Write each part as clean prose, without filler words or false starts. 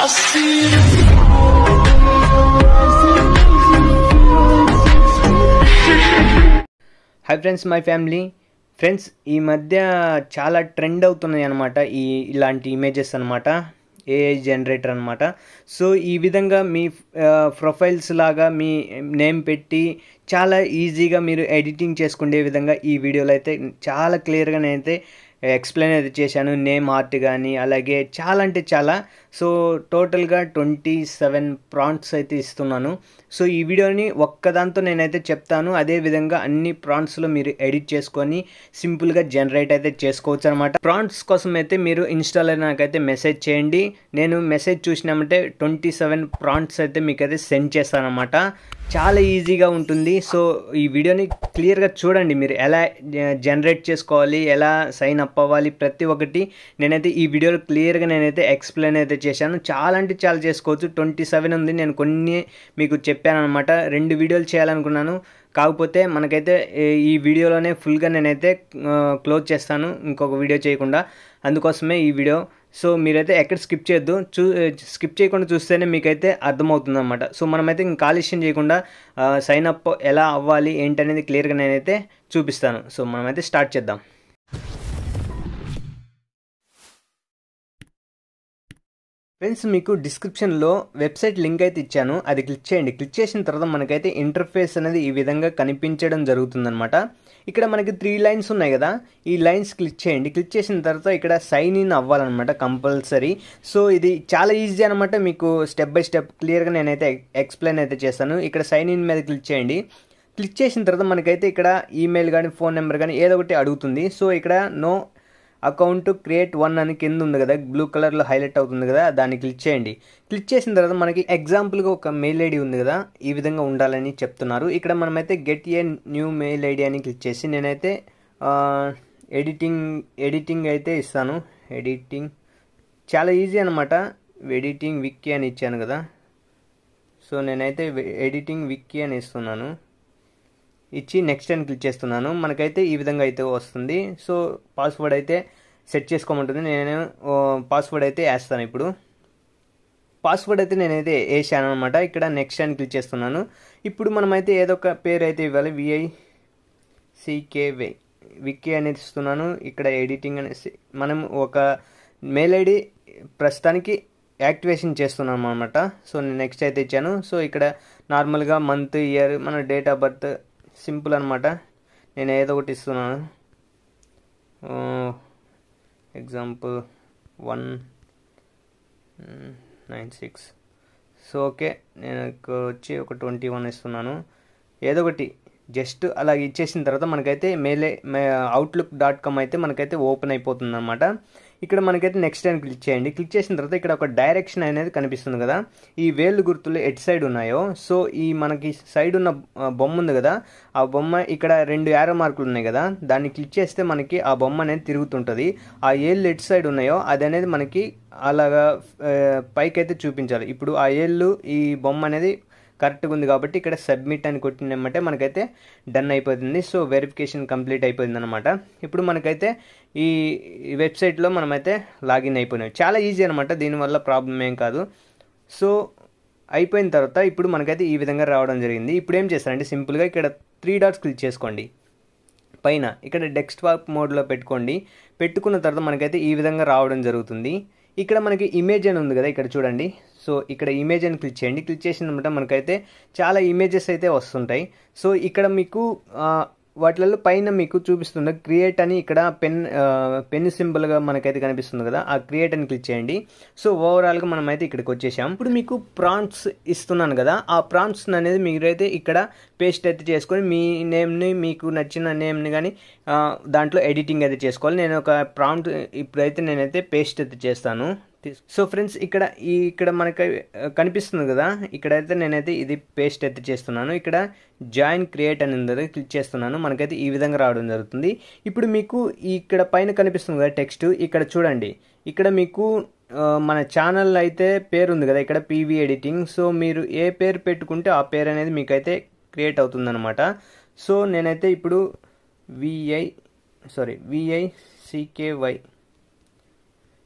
Hi friends, my family friends, ఈ మధ్య చాలా ట్రెండ్ అవుతున్నాయి అన్నమాట ఇలాంటి ఇమేజెస్ అన్నమాట. ఏఐ జనరేటర్ అన్నమాట. సో ఈ విధంగా మీ ప్రొఫైల్స్ లాగా మీ నేమ్ పెట్టి చాలా ఈజీగా మీరు ఎడిటింగ్ చేసుకునే విధంగా ఈ వీడియోలో అయితే చాలా క్లియర్గా నేనైతే ఎక్స్ప్లెయిన్ అయితే చేశాను. నేమ్ ఆర్ట్ కానీ అలాగే చాలా అంటే చాలా. సో టోటల్గా 27 ప్రాంప్ట్స్ అయితే ఇస్తున్నాను. సో ఈ వీడియోని ఒక్కదాంతో నేనైతే చెప్తాను. అదేవిధంగా అన్ని ప్రాంప్ట్స్లో మీరు ఎడిట్ చేసుకొని సింపుల్గా జనరేట్ అయితే చేసుకోవచ్చు అనమాట. ప్రాంప్ట్స్ కోసం అయితే మీరు ఇన్స్టాలో నాకైతే మెసేజ్ చేయండి. నేను మెసేజ్ చూసినామంటే 27 ప్రాంప్ట్స్ అయితే మీకైతే సెండ్ చేస్తాను అనమాట. చాలా ఈజీగా ఉంటుంది. సో ఈ వీడియోని క్లియర్గా చూడండి. మీరు ఎలా జనరేట్ చేసుకోవాలి, ఎలా సైన్ అప్ అవ్వాలి, ప్రతి ఒక్కటి నేనైతే ఈ వీడియోలో క్లియర్గా నేనైతే ఎక్స్ప్లెయిన్ అయితే చేశాను. చాలా అంటే చాలా చేసుకోవచ్చు. 27 ఉంది. నేను కొన్ని మీకు చెప్పాను అనమాట. 2 వీడియోలు చేయాలనుకున్నాను. కాకపోతే మనకైతే ఈ వీడియోలోనే ఫుల్గా నేనైతే క్లోజ్ చేస్తాను, ఇంకొక వీడియో చేయకుండా. అందుకోసమే ఈ వీడియో. సో మీరైతే ఎక్కడ స్కిప్ చేయొద్దు. స్కిప్ చేయకుండా చూస్తేనే మీకైతే అర్థమవుతుంది అనమాట. సో మనమైతే ఇంకా ఆలస్యం చేయకుండా సైన్ అప్ ఎలా అవ్వాలి ఏంటనేది క్లియర్గా నేనైతే చూపిస్తాను. సో మనమైతే స్టార్ట్ చేద్దాం. ఫ్రెండ్స్, మీకు డిస్క్రిప్షన్లో వెబ్సైట్ లింక్ అయితే ఇచ్చాను. అది క్లిక్ చేయండి. క్లిక్ చేసిన తర్వాత మనకైతే ఇంటర్ఫేస్ అనేది ఈ విధంగా కనిపించడం జరుగుతుందన్నమాట. ఇక్కడ మనకి 3 లైన్స్ ఉన్నాయి కదా, ఈ లైన్స్ క్లిక్ చేయండి. క్లిక్ చేసిన తర్వాత ఇక్కడ సైన్ ఇన్ అవ్వాలన్నమాట కంపల్సరీ. సో ఇది చాలా ఈజీ అనమాట. మీకు స్టెప్ బై స్టెప్ క్లియర్గా నేనైతే ఎక్స్ప్లెయిన్ అయితే చేస్తాను. ఇక్కడ సైన్ ఇన్ మీద క్లిక్ చేయండి. క్లిక్ చేసిన తర్వాత మనకైతే ఇక్కడ ఈమెయిల్ కానీ ఫోన్ నెంబర్ కానీ ఏదో ఒకటి అడుగుతుంది. సో ఇక్కడ నో అకౌంట్ క్రియేట్ 1 అని కింద ఉంది కదా, బ్లూ కలర్లో హైలైట్ అవుతుంది కదా, దాన్ని క్లిక్ చేయండి. క్లిక్ చేసిన తర్వాత మనకి ఎగ్జాంపుల్గా ఒక మెయిల్ ఐడి ఉంది కదా, ఈ విధంగా ఉండాలని చెప్తున్నారు. ఇక్కడ మనమైతే get a new mail ID అని క్లిక్ చేసి నేనైతే ఎడిటింగ్ అయితే ఇస్తాను. ఎడిటింగ్ చాలా ఈజీ అనమాట. ఎడిటింగ్ విక్కీ అని ఇచ్చాను కదా, సో నేనైతే ఎడిటింగ్ విక్కీ అని ఇస్తున్నాను. ఇచ్చి నెక్స్ట్ అని క్లిక్ చేస్తున్నాను. మనకైతే ఈ విధంగా అయితే వస్తుంది. సో పాస్వర్డ్ అయితే సెట్ చేసుకోమంటుంది. నేను పాస్వర్డ్ అయితే వేస్తాను. ఇప్పుడు పాస్వర్డ్ అయితే నేనైతే వేసాను అనమాట. ఇక్కడ నెక్స్ట్ అని క్లిక్ చేస్తున్నాను. ఇప్పుడు మనమైతే ఏదో ఒక పేరు అయితే ఇవ్వాలి. VICKY విక్కీ అనేది ఇస్తున్నాను. ఇక్కడ ఎడిటింగ్ అనేసి మనం ఒక మెయిల్ ఐడి ప్రస్తుతానికి యాక్టివేషన్ చేస్తున్నాం అనమాట. సో నేను నెక్స్ట్ అయితే ఇచ్చాను. సో ఇక్కడ నార్మల్గా మంత్, ఇయర్, మన డేట్ ఆఫ్ బర్త్ సింపుల్ అనమాట. నేను ఏదో ఒకటి ఇస్తున్నాను. ఎగ్జాంపుల్ 196. సో ఓకే, నేను వచ్చి ఒక 21 ఇస్తున్నాను. ఏదో ఒకటి జస్ట్ అలా ఇచ్చేసిన తర్వాత మనకైతే outlook.com అయితే మనకైతే ఓపెన్ అయిపోతుంది అనమాట. ఇక్కడ మనకైతే నెక్స్ట్ అని క్లిక్ చేయండి. క్లిక్ చేసిన తర్వాత ఇక్కడ ఒక డైరెక్షన్ అనేది కనిపిస్తుంది కదా, ఈ వేళ్ళు గుర్తులు ఎటు సైడ్ ఉన్నాయో, సో ఈ మనకి సైడ్ ఉన్న బొమ్మ ఉంది కదా, ఆ బొమ్మ ఇక్కడ 2 యారో మార్కులు ఉన్నాయి కదా, దాన్ని క్లిక్ చేస్తే మనకి ఆ బొమ్మ అనేది తిరుగుతుంటుంది. ఆ ఏళ్ళు ఎటు సైడ్ ఉన్నాయో అది అనేది మనకి అలాగా పైకి అయితే చూపించాలి. ఇప్పుడు ఆ ఏళ్ళు ఈ బొమ్మ అనేది కరెక్ట్గా ఉంది కాబట్టి ఇక్కడ సబ్మిట్ అని కొట్టినమంటే మనకైతే డన్ అయిపోతుంది. సో వెరిఫికేషన్ కంప్లీట్ అయిపోయింది అనమాట. ఇప్పుడు మనకైతే ఈ వెబ్సైట్లో మనమైతే లాగిన్ అయిపోయినాం. చాలా ఈజీ అనమాట, దీనివల్ల ప్రాబ్లం ఏం కాదు. సో అయిపోయిన తర్వాత ఇప్పుడు మనకైతే ఈ విధంగా రావడం జరిగింది. ఇప్పుడు ఏం చేస్తారంటే సింపుల్గా ఇక్కడ 3 డాట్స్ క్లిక్ చేసుకోండి. పైన ఇక్కడ డెస్క్టాప్ మోడ్లో పెట్టుకోండి. పెట్టుకున్న తర్వాత మనకైతే ఈ విధంగా రావడం జరుగుతుంది. ఇక్కడ మనకి ఇమేజ్ అని ఉంది కదా, ఇక్కడ చూడండి. సో ఇక్కడ ఇమేజ్ అని క్లిక్ చేయండి. క్లిక్ చేసినప్పుడు మనకైతే చాలా ఇమేజెస్ అయితే వస్తుంటాయి. సో ఇక్కడ మీకు వాటిలలో పైన మీకు చూపిస్తుంది క్రియేట్ అని, ఇక్కడ పెన్ సింబల్గా మనకైతే కనిపిస్తుంది కదా, ఆ క్రియేట్ అని క్లిక్ చేయండి. సో ఓవరాల్గా మనమైతే ఇక్కడికి వచ్చేసాం. ఇప్పుడు మీకు ప్రాంప్ట్స్ ఇస్తున్నాను కదా, ఆ ప్రాంప్ట్స్ అనేది మీరైతే ఇక్కడ పేస్ట్ అయితే చేసుకొని మీ నేమ్ని, మీకు నచ్చిన నేమ్ని కానీ దాంట్లో ఎడిటింగ్ అయితే చేసుకోవాలి. నేను ఒక ప్రాంప్ట్ ఇప్పుడైతే నేనైతే పేస్ట్ అయితే చేస్తాను. సో ఫ్రెండ్స్, ఇక్కడ మనకి కనిపిస్తుంది కదా, ఇక్కడైతే నేనైతే ఇది పేస్ట్ అయితే చేస్తున్నాను. ఇక్కడ జాయిన్ క్రియేట్ అని ఉంది, క్లిక్ చేస్తున్నాను. మనకైతే ఈ విధంగా రావడం జరుగుతుంది. ఇప్పుడు మీకు ఇక్కడ పైన కనిపిస్తుంది కదా టెక్స్ట్, ఇక్కడ చూడండి. ఇక్కడ మీకు మన ఛానల్ అయితే పేరు ఉంది కదా, ఇక్కడ PV ఎడిటింగ్. సో మీరు ఏ పేరు పెట్టుకుంటే ఆ పేరు అనేది మీకైతే క్రియేట్ అవుతుందన్నమాట. సో నేనైతే ఇప్పుడు VICKY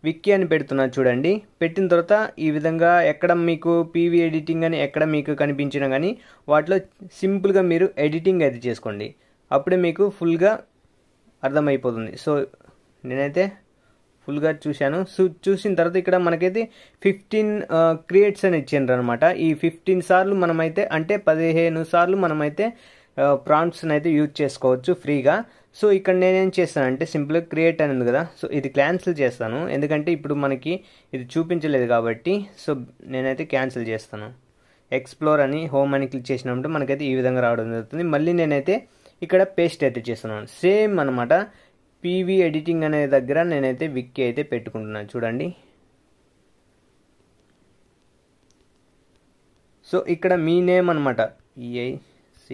విక్కీ అని పెడుతున్నా చూడండి. పెట్టిన తర్వాత ఈ విధంగా ఎక్కడ మీకు పీవీ ఎడిటింగ్ అని ఎక్కడ మీకు కనిపించినా కానీ వాటిలో సింపుల్గా మీరు ఎడిటింగ్ అయితే చేసుకోండి. అప్పుడే మీకు ఫుల్గా అర్థమైపోతుంది. సో నేనైతే ఫుల్గా చూశాను. చూసిన తర్వాత ఇక్కడ మనకైతే 15 క్రియేట్స్ అని ఇచ్చిండ్రు అనమాట. ఈ 15 సార్లు మనమైతే అంటే 15 సార్లు మనమైతే ప్రాంప్ట్స్ని అయితే యూజ్ చేసుకోవచ్చు ఫ్రీగా. సో ఇక్కడ నేనేం చేస్తానంటే సింపుల్గా క్రియేట్ అని ఉంది కదా, సో ఇది క్యాన్సిల్ చేస్తాను. ఎందుకంటే ఇప్పుడు మనకి ఇది చూపించలేదు కాబట్టి సో నేనైతే క్యాన్సిల్ చేస్తాను. ఎక్స్ప్లోర్ అని హోమ్ అని క్లిక్ చేసినప్పుడు మనకైతే ఈ విధంగా రావడం జరుగుతుంది. మళ్ళీ నేనైతే ఇక్కడ పేస్ట్ అయితే చేస్తున్నాను. సేమ్ అనమాట. పీవీ ఎడిటింగ్ అనే దగ్గర నేనైతే విక్కీ అయితే పెట్టుకుంటున్నాను చూడండి. సో ఇక్కడ మీ నేమ్ అనమాట EIC.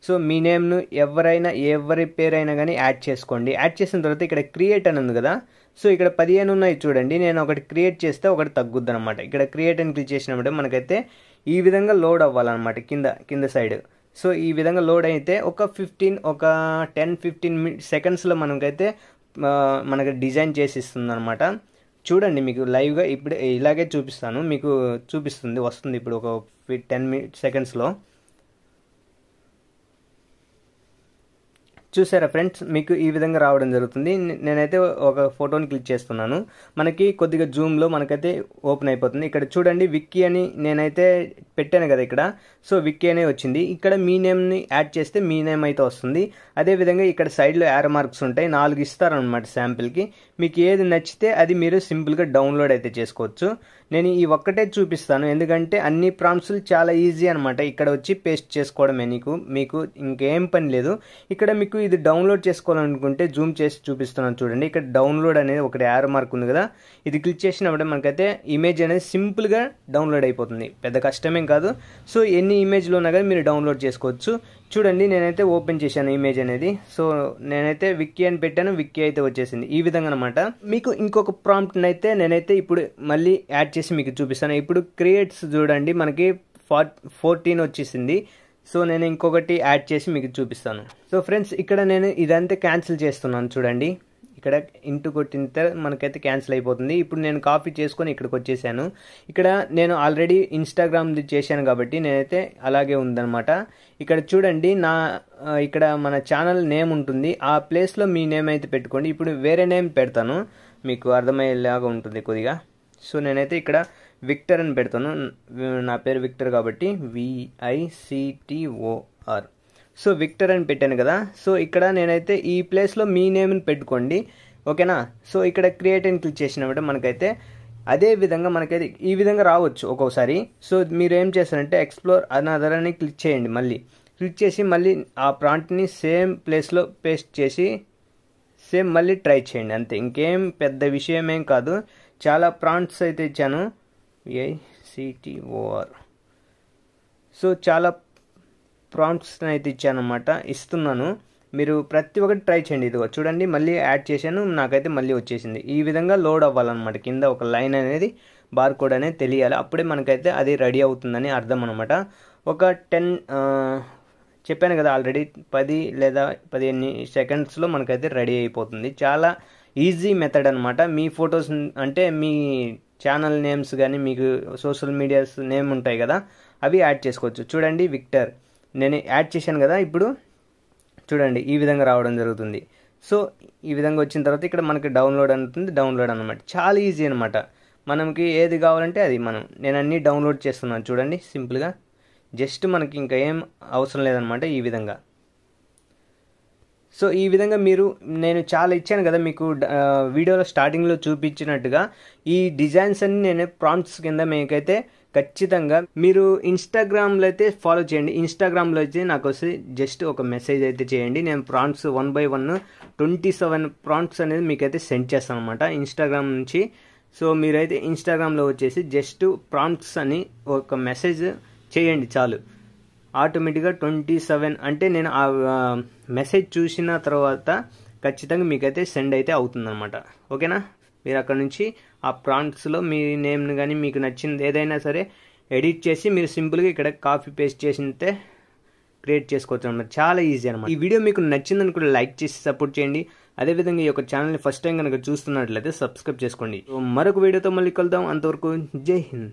సో మీ నేమ్ను ఎవరి పేరైనా కానీ యాడ్ చేసుకోండి. యాడ్ చేసిన తర్వాత ఇక్కడ క్రియేట్ అని ఉంది కదా, సో ఇక్కడ 15 ఉన్నాయి చూడండి. నేను ఒకటి క్రియేట్ చేస్తే ఒకటి తగ్గుద్ది అనమాట. ఇక్కడ క్రియేట్ అని క్లిక్ చేసినప్పుడు మనకైతే ఈ విధంగా లోడ్ అవ్వాలన్నమాట కింద సైడ్. సో ఈ విధంగా లోడ్ అయితే ఒక 10-15 సెకండ్స్లో మనకైతే మనకి డిజైన్ చేసి ఇస్తుంది అనమాట. చూడండి మీకు లైవ్గా ఇప్పుడు ఇలాగే చూపిస్తాను, మీకు వస్తుంది ఇప్పుడు ఒక 10 సెకండ్స్లో. చూసారా ఫ్రెండ్స్, మీకు ఈ విధంగా రావడం జరుగుతుంది. నేనైతే ఒక ఫోటోని క్లిక్ చేస్తున్నాను. మనకి కొద్దిగా జూమ్లో మనకైతే ఓపెన్ అయిపోతుంది. ఇక్కడ చూడండి విక్కీ అని నేనైతే పెట్టాను కదా ఇక్కడ. సో విక్కీ అనే వచ్చింది. ఇక్కడ మీ నేమ్ని యాడ్ చేస్తే మీ నేమ్ అయితే వస్తుంది. అదేవిధంగా ఇక్కడ సైడ్లో యారో మార్క్స్ ఉంటాయి, 4 ఇస్తారనమాట శాంపిల్కి. మీకు ఏది నచ్చితే అది మీరు సింపుల్గా డౌన్లోడ్ అయితే చేసుకోవచ్చు. నేను ఈ ఒక్కటే చూపిస్తాను ఎందుకంటే అన్ని ప్రాంప్ట్స్లు చాలా ఈజీ అనమాట. ఇక్కడ వచ్చి పేస్ట్ చేసుకోవడమే, మీకు ఇంకేం పని లేదు. ఇక్కడ మీకు ఇది డౌన్లోడ్ చేసుకోవాలనుకుంటే జూమ్ చేసి చూపిస్తున్నాను చూడండి. ఇక్కడ డౌన్లోడ్ అనేది ఒకటి యారో మార్క్ ఉంది కదా, ఇది క్లిక్ చేసినప్పుడే మనకైతే ఇమేజ్ అనేది సింపుల్గా డౌన్లోడ్ అయిపోతుంది. పెద్ద కష్టమేం కాదు. సో ఎన్ని ఇమేజ్లు ఉన్నా కానీ మీరు డౌన్లోడ్ చేసుకోవచ్చు. చూడండి నేనైతే ఓపెన్ చేశాను ఇమేజ్ అనేది. సో నేనైతే విక్కీ అని పెట్టాను, విక్కీ అయితే వచ్చేసింది ఈ విధంగా అనమాట. మీకు ఇంకొక ప్రాంప్ట్ని అయితే నేనైతే ఇప్పుడు మళ్ళీ యాడ్ చేసి మీకు చూపిస్తాను. ఇప్పుడు క్రియేట్స్ చూడండి మనకి 14 వచ్చేసింది. సో నేను ఇంకొకటి యాడ్ చేసి మీకు చూపిస్తాను. సో ఫ్రెండ్స్ ఇక్కడ నేను ఇదంతా క్యాన్సిల్ చేస్తున్నాను చూడండి. ఇక్కడ ఇంటూ కొట్టిన తర్వాత మనకైతే క్యాన్సిల్ అయిపోతుంది. ఇప్పుడు నేను కాపీ చేసుకొని ఇక్కడికి వచ్చేసాను. ఇక్కడ నేను ఆల్రెడీ ఇన్స్టాగ్రామ్ది చేశాను కాబట్టి నేనైతే అలాగే ఉందన్నమాట. ఇక్కడ చూడండి ఇక్కడ మన ఛానల్ నేమ్ ఉంటుంది, ఆ ప్లేస్లో మీ నేమ్ అయితే పెట్టుకోండి. ఇప్పుడు వేరే నేమ్ పెడతాను, మీకు అర్థమయ్యేలాగా ఉంటుంది కొద్దిగా. సో నేనైతే ఇక్కడ విక్టర్ అని పెడతాను. నా పేరు విక్టర్ కాబట్టి VICTOR. సో విక్టర్ అని పెట్టాను కదా. సో ఇక్కడ నేనైతే ఈ ప్లేస్లో మీ నేమ్ని పెట్టుకోండి, ఓకేనా. సో ఇక్కడ క్రియేట్ అని క్లిక్ చేసినప్పుడు మనకైతే అదే విధంగా మనకైతే ఈ విధంగా రావచ్చు ఒక్కొక్కసారి. సో మీరు ఏం చేస్తారంటే ఎక్స్ప్లోర్ అనదర్ అని క్లిక్ చేయండి. మళ్ళీ క్లిక్ చేసి మళ్ళీ ఆ ప్రాంప్ట్ని సేమ్ ప్లేస్లో పేస్ట్ చేసి సేమ్ మళ్ళీ ట్రై చేయండి, అంతే. ఇంకేం పెద్ద విషయం ఏం కాదు. చాలా ప్రాంప్ట్స్ అయితే ఇచ్చాను, VICTOR. సో చాలా ప్రాంప్ట్స్ అయితే ఇస్తున్నాను. మీరు ప్రతి ఒక్కటి ట్రై చేయండి. ఇదిగో చూడండి మళ్ళీ యాడ్ చేశాను, నాకైతే మళ్ళీ వచ్చేసింది. ఈ విధంగా లోడ్ అవ్వాలన్నమాట. కింద ఒక లైన్ అనేది బార్ కోడ్ అనేది తెలియాలి, అప్పుడే మనకైతే అది రెడీ అవుతుందని అర్థం అనమాట. ఒక 10 చెప్పాను కదా ఆల్రెడీ, 10 లేదా 15 సెకండ్స్లో మనకైతే రెడీ అయిపోతుంది. చాలా ఈజీ మెథడ్ అనమాట. మీ ఫొటోస్ అంటే మీ ఛానల్ నేమ్స్ కానీ మీకు సోషల్ మీడియాస్ నేమ్ ఉంటాయి కదా, అవి యాడ్ చేసుకోవచ్చు. చూడండి విక్టర్ నేను యాడ్ చేశాను కదా, ఇప్పుడు చూడండి ఈ విధంగా రావడం జరుగుతుంది. సో ఈ విధంగా వచ్చిన తర్వాత ఇక్కడ మనకి డౌన్లోడ్ ఉంటుంది, డౌన్లోడ్ అనమాట. చాలా ఈజీ అనమాట. మనకి ఏది కావాలంటే అది నేను అన్నీ డౌన్లోడ్ చేస్తున్నాను చూడండి సింపుల్గా. జస్ట్ మనకి ఇంకా ఏం అవసరం లేదనమాట ఈ విధంగా. సో ఈ విధంగా నేను చాలా ఇచ్చాను కదా మీకు వీడియోలో స్టార్టింగ్లో చూపించినట్టుగా. ఈ డిజైన్స్ అన్ని నేను ప్రాంప్ట్స్ కింద మీకైతే ఖచ్చితంగా మీరు ఇన్స్టాగ్రామ్లో అయితే ఫాలో చేయండి. ఇన్స్టాగ్రామ్లో అయితే నాకు వస్తే జస్ట్ ఒక మెసేజ్ అయితే చేయండి. నేను ప్రాంప్ట్స్ 1 by 1 27 ప్రాంప్ట్స్ అనేది మీకైతే సెండ్ చేస్తాను అనమాట ఇన్స్టాగ్రామ్ నుంచి. సో మీరైతే ఇన్స్టాగ్రామ్లో వచ్చేసి జస్ట్ ప్రాంప్ట్స్ అని ఒక మెసేజ్ చేయండి చాలు. ఆటోమేటిక్గా 27 అంటే నేను ఆ మెసేజ్ చూసిన తర్వాత ఖచ్చితంగా మీకైతే సెండ్ అయితే అవుతుందన్నమాట, ఓకేనా. మీరు అక్కడ నుంచి ఆ ప్రాంప్ట్స్లో మీ నేమ్ని కానీ మీకు నచ్చింది ఏదైనా సరే ఎడిట్ చేసి మీరు సింపుల్గా ఇక్కడ కాపీ పేస్ట్ చేసితే క్రియేట్ చేసుకోవచ్చు అనమాట. చాలా ఈజీ అనమాట. ఈ వీడియో మీకు నచ్చిందని కూడా లైక్ చేసి సపోర్ట్ చేయండి. అదేవిధంగా ఈ యొక్క ఛానల్ని ఫస్ట్ టైం కనుక చూస్తున్నట్లయితే సబ్స్క్రైబ్ చేసుకోండి. మరొక వీడియోతో మళ్ళీ కలుద్దాం. అంతవరకు జై హింద్.